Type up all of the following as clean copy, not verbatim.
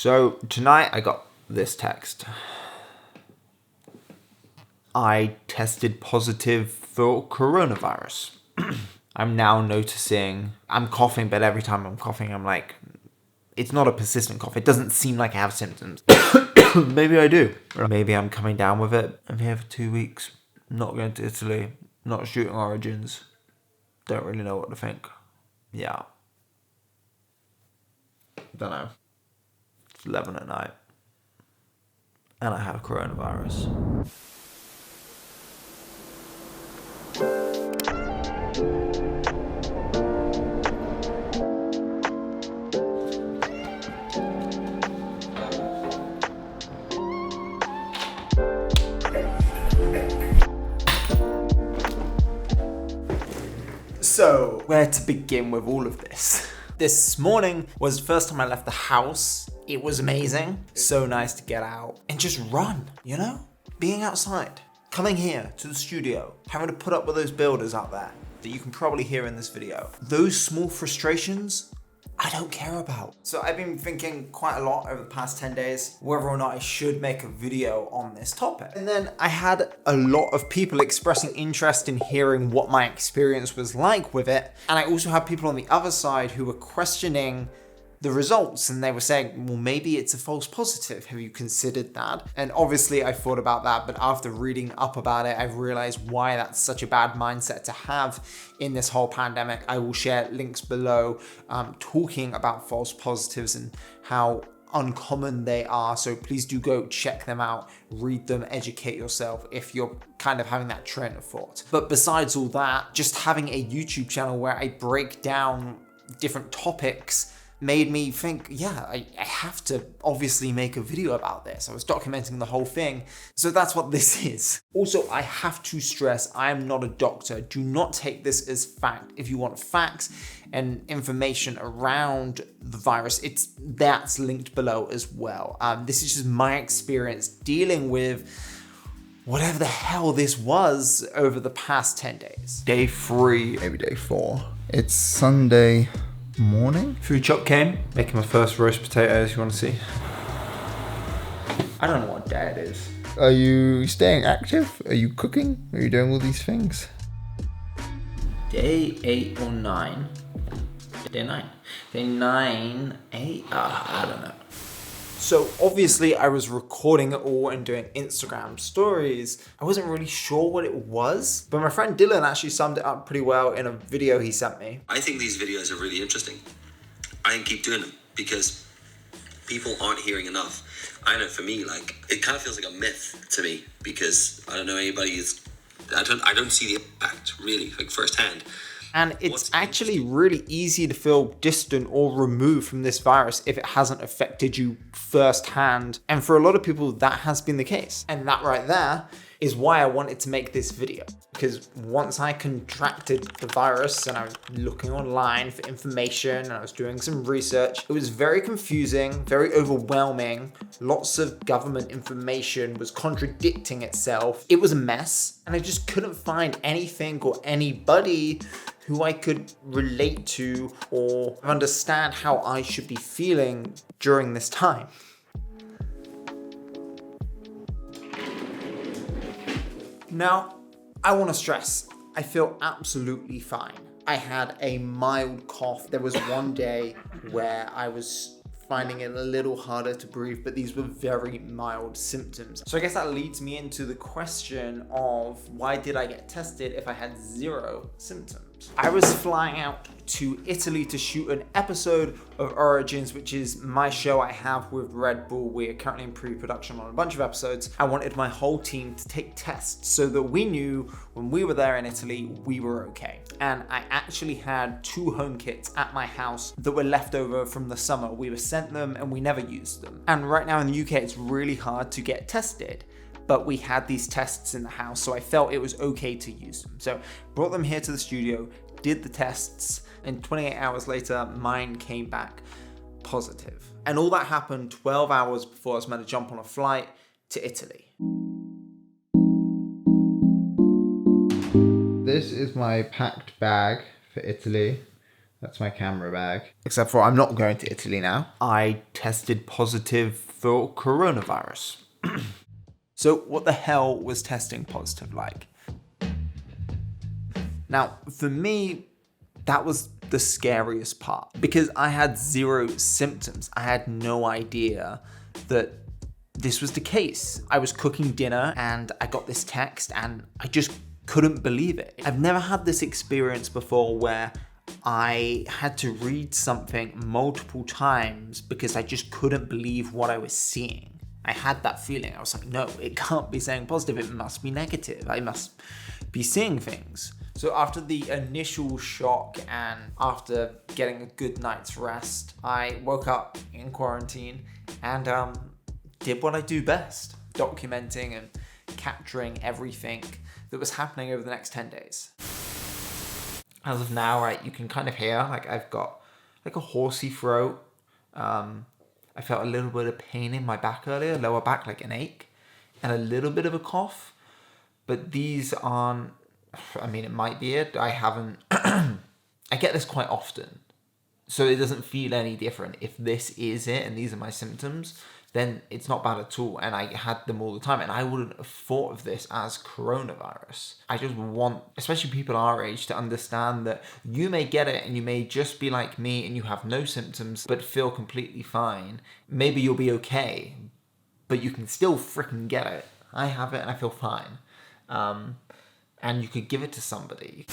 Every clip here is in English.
So tonight I got this text. I tested positive for coronavirus. I'm now noticing I'm coughing, but every time I'm coughing, I'm like, it's not a persistent cough. It doesn't seem like I have symptoms. Maybe I do. Maybe I'm coming down with it. I'm here for 2 weeks. Not going to Italy. Not shooting Origins. Don't really know what to think. Yeah. Don't know. It's 11 at night. And I have coronavirus. So, where to begin with all of this? This morning was the first time I left the house. It was amazing. So nice to get out and just run, you know? Being outside, coming here to the studio, having to put up with those builders out there that you can probably hear in this video. Those small frustrations, I don't care about. So I've been thinking quite a lot over the past 10 days whether or not I should make a video on this topic. And then I had a lot of people expressing interest in hearing what my experience was like with it. And I also had people on the other side who were questioning the results, and they were saying, well, maybe it's a false positive. Have you considered that? And obviously I thought about that, but after reading up about it, I've realized why that's such a bad mindset to have in this whole pandemic. I will share links below talking about false positives and how uncommon they are. So please do go check them out, read them, educate yourself if you're kind of having that train of thought. But besides all that, just having a YouTube channel where I break down different topics made me think, yeah, I have to obviously make a video about this. I was documenting the whole thing. So that's what this is. Also, I have to stress, I am not a doctor. Do not take this as fact. If you want facts and information around the virus, that's linked below as well. This is just my experience dealing with whatever the hell this was over the past 10 days. Day 3, maybe day 4. It's Sunday morning. Food shop came, making my first roast potatoes. You want to see? I don't know what day it is. Are you staying active? Are you cooking? Are you doing all these things? Day 8 or 9. Day 9. Day 9, 8. I don't know. So obviously I was recording it all and doing Instagram stories. I wasn't really sure what it was, but my friend Dylan actually summed it up pretty well in a video he sent me. I think these videos are really interesting. I can keep doing them because people aren't hearing enough. I know for me, like, it kind of feels like a myth to me because I don't know anybody I don't see the impact really, like firsthand. And it's actually really easy to feel distant or removed from this virus if it hasn't affected you firsthand. And for a lot of people, that has been the case. And that right there is why I wanted to make this video. Because once I contracted the virus and I was looking online for information and I was doing some research, it was very confusing, very overwhelming. Lots of government information was contradicting itself. It was a mess and I just couldn't find anything or anybody who I could relate to or understand how I should be feeling during this time. Now, I want to stress, I feel absolutely fine. I had a mild cough. There was one day where I was finding it a little harder to breathe, but these were very mild symptoms. So I guess that leads me into the question of why did I get tested if I had 0 symptoms? I was flying out to Italy to shoot an episode of Origins, which is my show I have with Red Bull. We are currently in pre-production on a bunch of episodes. I wanted my whole team to take tests so that we knew when we were there in Italy, we were okay. And I actually had 2 home kits at my house that were left over from the summer. We were sent them and we never used them. And right now in the UK, it's really hard to get tested. But we had these tests in the house, so I felt it was okay to use them. So brought them here to the studio, did the tests, and 28 hours later, mine came back positive. And all that happened 12 hours before I was meant to jump on a flight to Italy. This is my packed bag for Italy. That's my camera bag. Except for I'm not going to Italy now. I tested positive for coronavirus. So what the hell was testing positive like? Now, for me, that was the scariest part because I had zero symptoms. I had no idea that this was the case. I was cooking dinner and I got this text and I just couldn't believe it. I've never had this experience before where I had to read something multiple times because I just couldn't believe what I was seeing. I had that feeling. I was like, no, it can't be saying positive. It must be negative. I must be seeing things. So after the initial shock and after getting a good night's rest, I woke up in quarantine and did what I do best, documenting and capturing everything that was happening over the next 10 days. As of now, right, you can kind of hear, like I've got like a horsey throat. I felt a little bit of pain in my back earlier, lower back, like an ache, and a little bit of a cough. But these aren't, I mean, it might be it. I haven't, I get this quite often. So it doesn't feel any different. If this is it and these are my symptoms, then it's not bad at all. And I had them all the time. And I wouldn't have thought of this as coronavirus. I just want, especially people our age, to understand that you may get it and you may just be like me and you have no symptoms, but feel completely fine. Maybe you'll be okay, but you can still freaking get it. I have it and I feel fine. And you could give it to somebody.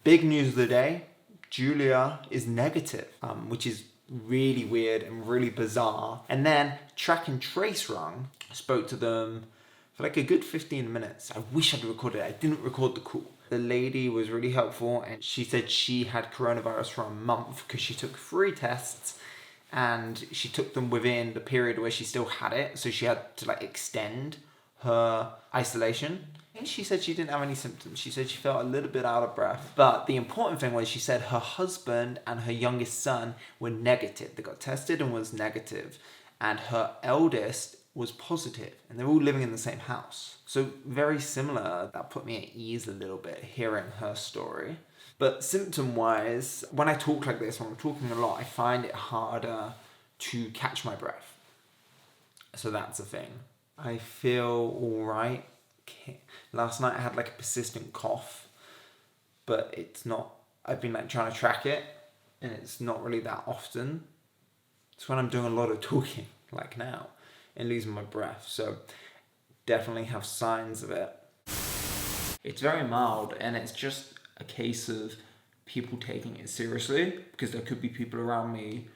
Big news of the day, Julia is negative, which is really weird and really bizarre. And then Track and Trace rung, spoke to them for like a good 15 minutes. I wish I'd recorded it. I didn't record the call. The lady was really helpful and she said she had coronavirus for a month because she took 3 tests and she took them within the period where she still had it. So she had to like extend her isolation. And she said she didn't have any symptoms. She said she felt a little bit out of breath. But the important thing was she said her husband and her youngest son were negative. They got tested and was negative. And her eldest was positive. And they're all living in the same house. So very similar. That put me at ease a little bit hearing her story. But symptom-wise, when I talk like this, when I'm talking a lot, I find it harder to catch my breath. So that's a thing. I feel all right. Last night I had like a persistent cough, but it's not, I've been like trying to track it and it's not really that often. It's when I'm doing a lot of talking like now and losing my breath. So definitely have signs of it. It's very mild and it's just a case of people taking it seriously because there could be people around me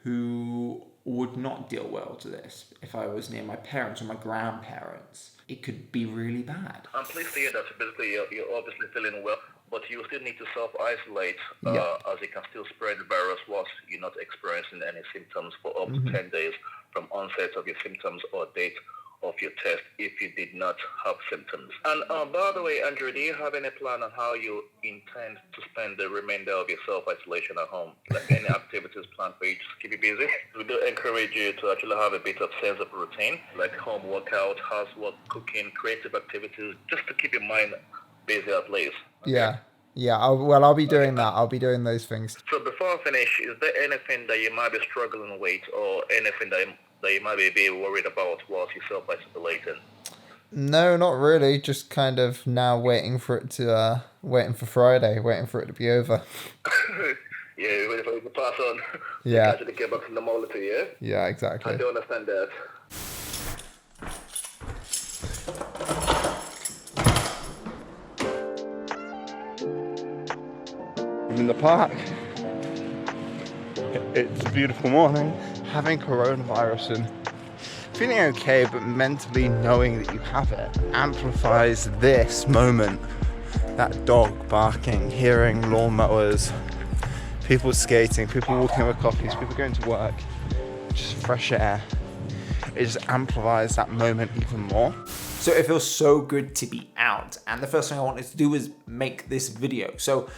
who would not deal well to this. If I was near my parents or my grandparents, it could be really bad. I'm pleased to hear that basically you're obviously feeling well, but you still need to self-isolate as it can still spread the virus whilst you're not experiencing any symptoms for up to 10 days from onset of your symptoms or date of your test if you did not have symptoms. And by the way, Andrew, do you have any plan on how you intend to spend the remainder of your self-isolation at home? Like any activities planned for you to keep you busy? We do encourage you to actually have a bit of sense of routine, like home workout, housework, cooking, creative activities, just to keep your mind busy at least. Okay? Yeah. I'll be doing that. I'll be doing those things. So before I finish, is there anything that you might be struggling with or anything that you might be a bit worried about whilst you're self-isolating? No, not really. Just kind of now waiting for it to, waiting for Friday, waiting for it to be over. Yeah, waiting for it to pass on. Yeah. To actually get back to normality, yeah? Yeah, exactly. I do understand that. I'm in the park. It's a beautiful morning. Having coronavirus and feeling okay, but mentally knowing that you have it amplifies this moment. That dog barking, hearing lawnmowers, people skating, people walking with coffees, people going to work, just fresh air. It just amplifies that moment even more. So it feels so good to be out. And the first thing I wanted to do was make this video. So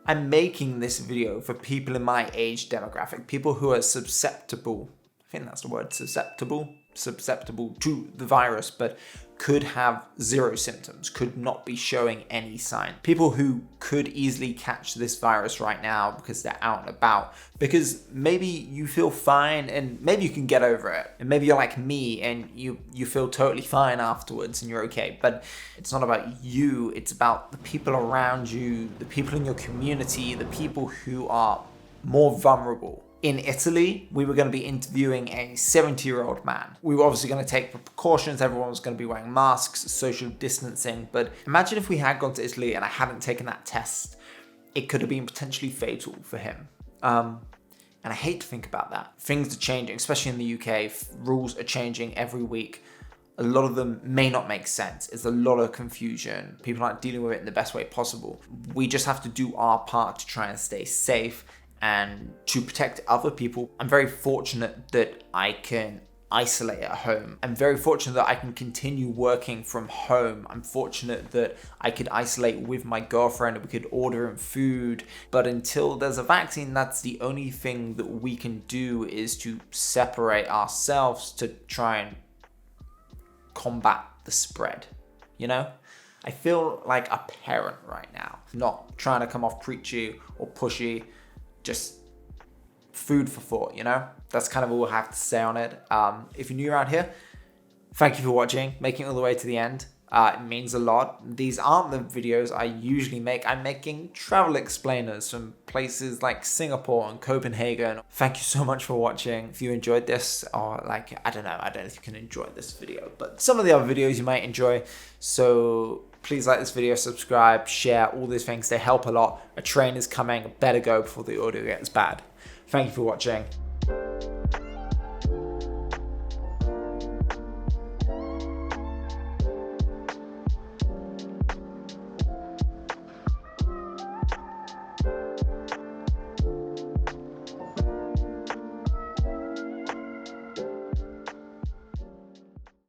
I'm making this video for people in my age demographic, people who are susceptible, I think that's the word, susceptible to the virus, but could have zero symptoms, could not be showing any sign. People who could easily catch this virus right now because they're out and about, because maybe you feel fine and maybe you can get over it. And maybe you're like me and you feel totally fine afterwards and you're okay. But it's not about you, it's about the people around you, the people in your community, the people who are more vulnerable. In Italy, we were going to be interviewing a 70-year-old man. We were obviously going to take precautions. Everyone was going to be wearing masks, social distancing. But imagine if we had gone to Italy and I hadn't taken that test. It could have been potentially fatal for him. And I hate to think about that. Things are changing, especially in the UK. Rules are changing every week. A lot of them may not make sense. There's a lot of confusion. People aren't dealing with it in the best way possible. We just have to do our part to try and stay safe and to protect other people. I'm very fortunate that I can isolate at home. I'm very fortunate that I can continue working from home. I'm fortunate that I could isolate with my girlfriend and we could order in food. But until there's a vaccine, that's the only thing that we can do, is to separate ourselves to try and combat the spread, you know? I feel like a parent right now, not trying to come off preachy or pushy, just food for thought, you know? That's kind of all I have to say on it. If you're new around here, thank you for watching, making it all the way to the end. It means a lot. These aren't the videos I usually make. I'm making travel explainers from places like Singapore and Copenhagen. Thank you so much for watching. If you enjoyed this, or like, I don't know if you can enjoy this video, but some of the other videos you might enjoy. So please like this video, subscribe, share, all these things. They help a lot. A train is coming. Better go before the audio gets bad. Thank you for watching.